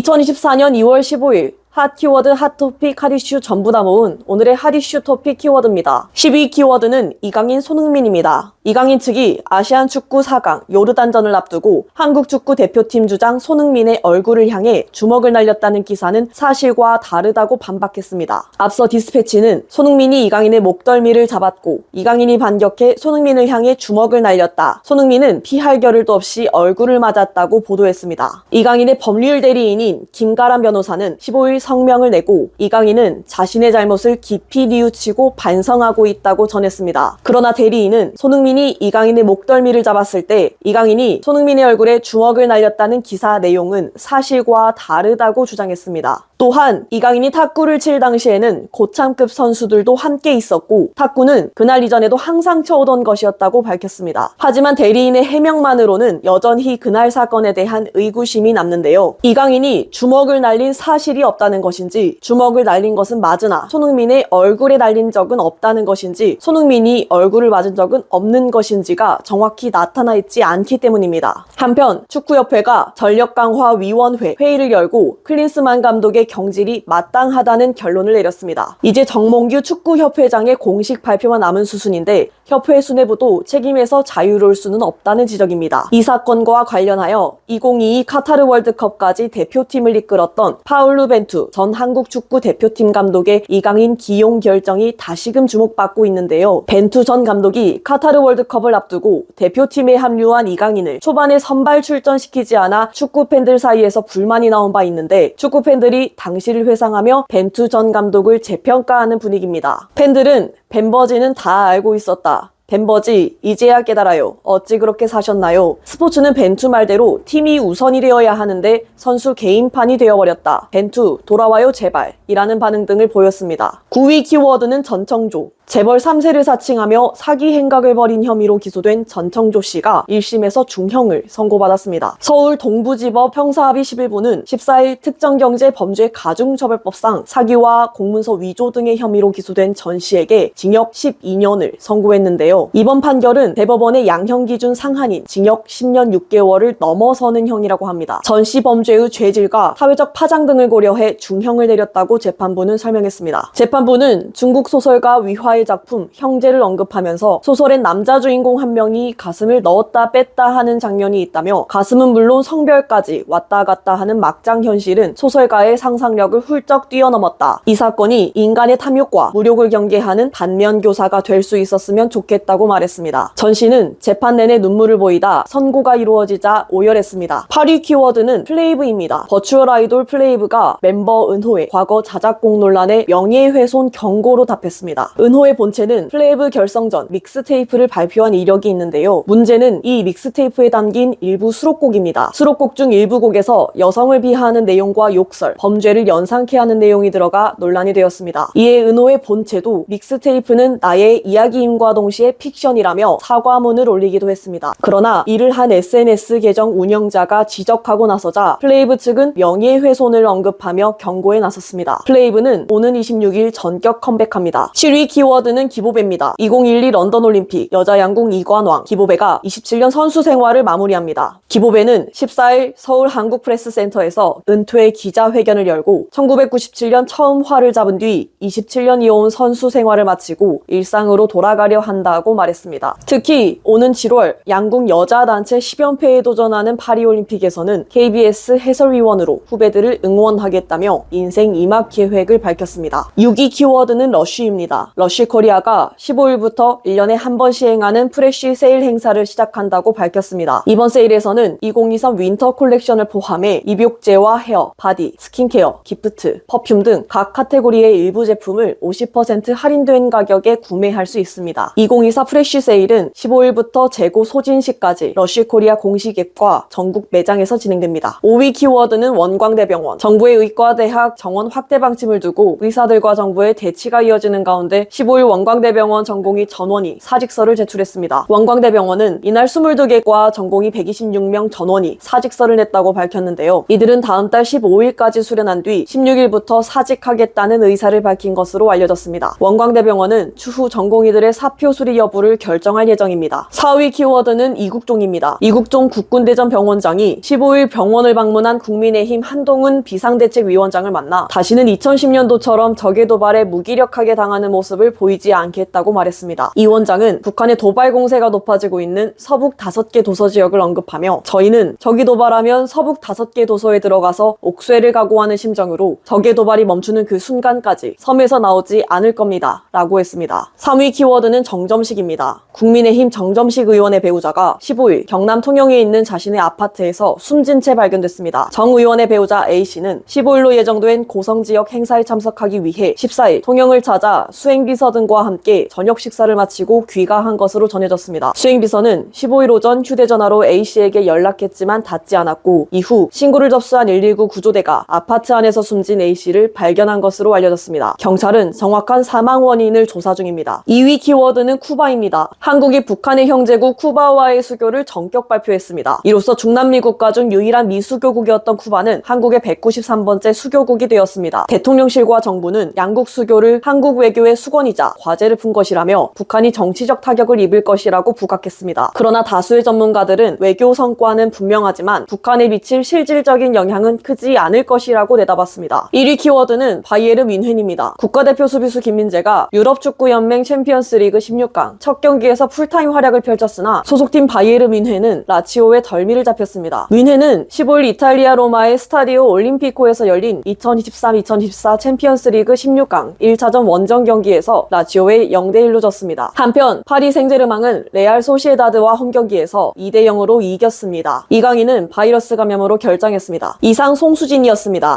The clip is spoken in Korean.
2024년 2월 15일 핫 키워드, 핫 토픽, 핫 이슈 전부 다 모은 오늘의 핫 이슈 토픽 키워드입니다. 12위 키워드는 이강인, 손흥민입니다. 이강인 측이 아시안 축구 4강 요르단전을 앞두고 한국 축구 대표팀 주장 손흥민의 얼굴을 향해 주먹을 날렸다는 기사는 사실과 다르다고 반박했습니다. 앞서 디스패치는 손흥민이 이강인의 목덜미를 잡았고 이강인이 반격해 손흥민을 향해 주먹을 날렸다. 손흥민은 피할 겨를도 없이 얼굴을 맞았다고 보도했습니다. 이강인의 법률 대리인인 김가람 변호사는 15일 성명을 내고 이강인은 자신의 잘못을 깊이 뉘우치고 반성하고 있다고 전했습니다. 그러나 대리인은 손흥민이 이강인의 목덜미를 잡았을 때 이강인이 손흥민의 얼굴에 주먹을 날렸다는 기사 내용은 사실과 다르다고 주장했습니다. 또한 이강인이 탁구를 칠 당시에는 고참급 선수들도 함께 있었고 탁구는 그날 이전에도 항상 쳐오던 것이었다고 밝혔습니다. 하지만 대리인의 해명만으로는 여전히 그날 사건에 대한 의구심이 남는데요. 이강인이 주먹을 날린 사실이 없다는 것인지 주먹을 날린 것은 맞으나 손흥민의 얼굴에 날린 적은 없다는 것인지 손흥민이 얼굴을 맞은 적은 없는 것인지가 정확히 나타나 있지 않기 때문입니다. 한편 축구협회가 전력강화위원회 회의를 열고 클린스만 감독의 경질이 마땅하다는 결론을 내렸습니다. 이제 정몽규 축구협회장의 공식 발표만 남은 수순인데 협회 수뇌부도 책임에서 자유로울 수는 없다는 지적입니다. 이 사건과 관련하여 2022 카타르 월드컵까지 대표팀을 이끌었던 파울루 벤투 전 한국 축구 대표팀 감독의 이강인 기용 결정이 다시금 주목받고 있는데요. 벤투 전 감독이 카타르 월드컵을 앞두고 대표팀에 합류한 이강인을 초반에 선발 출전시키지 않아 축구 팬들 사이에서 불만이 나온 바 있는데 축구 팬들이 당시를 회상하며 벤투 전 감독을 재평가하는 분위기입니다. 팬들은 벤버지는 다 알고 있었다. 벤버지 이제야 깨달아요. 어찌 그렇게 사셨나요? 스포츠는 벤투 말대로 팀이 우선이 되어야 하는데 선수 개인판이 되어버렸다. 벤투 돌아와요 제발 이라는 반응 등을 보였습니다. 9위 키워드는 전청조. 재벌 3세를 사칭하며 사기 행각을 벌인 혐의로 기소된 전청조 씨가 1심에서 중형을 선고받았습니다. 서울 동부지법 형사합의 11부는 14일 특정경제범죄 가중처벌법상 사기와 공문서 위조 등의 혐의로 기소된 전 씨에게 징역 12년을 선고했는데요. 이번 판결은 대법원의 양형 기준 상한인 징역 10년 6개월을 넘어서는 형이라고 합니다. 전 씨 범죄의 죄질과 사회적 파장 등을 고려해 중형을 내렸다고 재판부는 설명했습니다. 재판부는 중국 소설가 위화의 작품 형제를 언급하면서 소설엔 남자 주인공 한 명이 가슴을 넣었다 뺐다 하는 장면이 있다며 가슴은 물론 성별까지 왔다 갔다 하는 막장 현실은 소설가의 상상력을 훌쩍 뛰어넘었다. 이 사건이 인간의 탐욕과 무력을 경계하는 반면교사가 될 수 있었으면 좋겠다고 말했습니다. 전 씨는 재판 내내 눈물을 보이다 선고가 이루어지자 오열했습니다. 8위 키워드는 플레이브입니다. 버추얼 아이돌 플레이브가 멤버 은호의 과거 자작곡 논란에 명예훼손 경고로 답했습니다. 은호의 본체는 플레이브 결성 전 믹스테이프를 발표한 이력이 있는데요. 문제는 이 믹스테이프에 담긴 일부 수록곡입니다. 수록곡 중 일부 곡에서 여성을 비하하는 내용과 욕설, 범죄를 연상케 하는 내용이 들어가 논란이 되었습니다. 이에 은호의 본체도 믹스테이프는 나의 이야기임과 동시에 픽션이라며 사과문을 올리기도 했습니다. 그러나 이를 한 SNS 계정 운영자가 지적하고 나서자 플레이브 측은 명예훼손을 언급하며 경고에 나섰습니다. 플레이브는 오는 26일 전격 컴백합니다. 7위 키워드는 기보배입니다. 2012 런던 올림픽 여자 양궁 2관왕 기보배가 27년 선수 생활을 마무리합니다. 기보배는 14일 서울 한국프레스센터에서 은퇴 기자회견을 열고 1997년 처음 활을 잡은 뒤 27년 이어온 선수 생활을 마치고 일상으로 돌아가려 한다고 말했습니다. 특히 오는 7월 양궁 여자 단체 10연패에 도전하는 파리올림픽에서는 KBS 해설위원으로 후배들을 응원하겠다며 인생 2막 계획을 밝혔습니다. 6위 키워드는 러쉬입니다. 러쉬코리아가 15일부터 1년에 한 번 시행하는 프레쉬 세일 행사를 시작한다고 밝혔습니다. 이번 세일에서는 2023 윈터 콜렉션을 포함해 입욕제와 헤어, 바디, 스킨케어, 기프트, 퍼퓸 등 각 카테고리의 일부 제품을 50% 할인된 가격에 구매할 수 있습니다. 2024 프레쉬 세일은 15일부터 재고 소진시까지 러쉬코리아 공식 앱과 전국 매장에서 진행됩니다. 5위 키워드는 원광대병원. 정부의 의과대학 정원 확대 방침을 두고 의사들과 정부의 대치가 이어지는 가운데 15일 15일 원광대병원 전공의 전원이 사직서를 제출했습니다. 원광대병원은 이날 22개과 전공의 126명 전원이 사직서를 냈다고 밝혔는데요. 이들은 다음 달 15일까지 수련한 뒤 16일부터 사직하겠다는 의사를 밝힌 것으로 알려졌습니다. 원광대병원은 추후 전공의들의 사표 수리 여부를 결정할 예정입니다. 4위 키워드는 이국종입니다. 이국종 국군대전병원장이 15일 병원을 방문한 국민의힘 한동훈 비상대책위원장을 만나 다시는 2010년도처럼 적의 도발에 무기력하게 당하는 모습을 보이지 않겠다고 말했습니다. 이 원장은 북한의 도발 공세가 높아지고 있는 서북 5개 도서 지역을 언급하며 저희는 적이 도발하면 서북 5개 도서에 들어가서 옥쇄를 각오하는 심정으로 적의 도발이 멈추는 그 순간까지 섬에서 나오지 않을 겁니다. 라고 했습니다. 3위 키워드는 정점식입니다. 국민의힘 정점식 의원의 배우자가 15일 경남 통영에 있는 자신의 아파트에서 숨진 채 발견됐습니다. 정 의원의 배우자 A씨는 15일로 예정된 고성 지역 행사에 참석하기 위해 14일 통영을 찾아 수행비서 등과 함께 저녁 식사를 마치고 귀가한 것으로 전해졌습니다. 수행비서는 15일 오전 휴대전화로 A씨에게 연락했지만 닿지 않았고 이후 신고를 접수한 119 구조대가 아파트 안에서 숨진 A씨를 발견한 것으로 알려졌습니다. 경찰은 정확한 사망 원인을 조사 중입니다. 2위 키워드는 쿠바입니다. 한국이 북한의 형제국 쿠바와의 수교를 전격 발표했습니다. 이로써 중남미 국가 중 유일한 미수교국이었던 쿠바는 한국의 193번째 수교국이 되었습니다. 대통령실과 정부는 양국 수교를 한국 외교의 수건이자 과제를 푼 것이라며 북한이 정치적 타격을 입을 것이라고 부각했습니다. 그러나 다수의 전문가들은 외교 성과는 분명하지만 북한에 미칠 실질적인 영향은 크지 않을 것이라고 내다봤습니다. 1위 키워드는 바이에른 뮌헨입니다. 국가대표 수비수 김민재가 유럽축구연맹 챔피언스리그 16강 첫 경기에서 풀타임 활약을 펼쳤으나 소속팀 바이에른 뮌헨은 라치오에 덜미를 잡혔습니다. 뮌헨은 15일 이탈리아 로마의 스타디오 올림피코에서 열린 2023-2024 챔피언스리그 16강 1차전 원정 경기에서 라치오에 0대1로 졌습니다. 한편 파리 생제르맹은 레알 소시에다드와 홈경기에서 2대0으로 이겼습니다. 이강인은 바이러스 감염으로 결장했습니다. 이상 송수진이었습니다.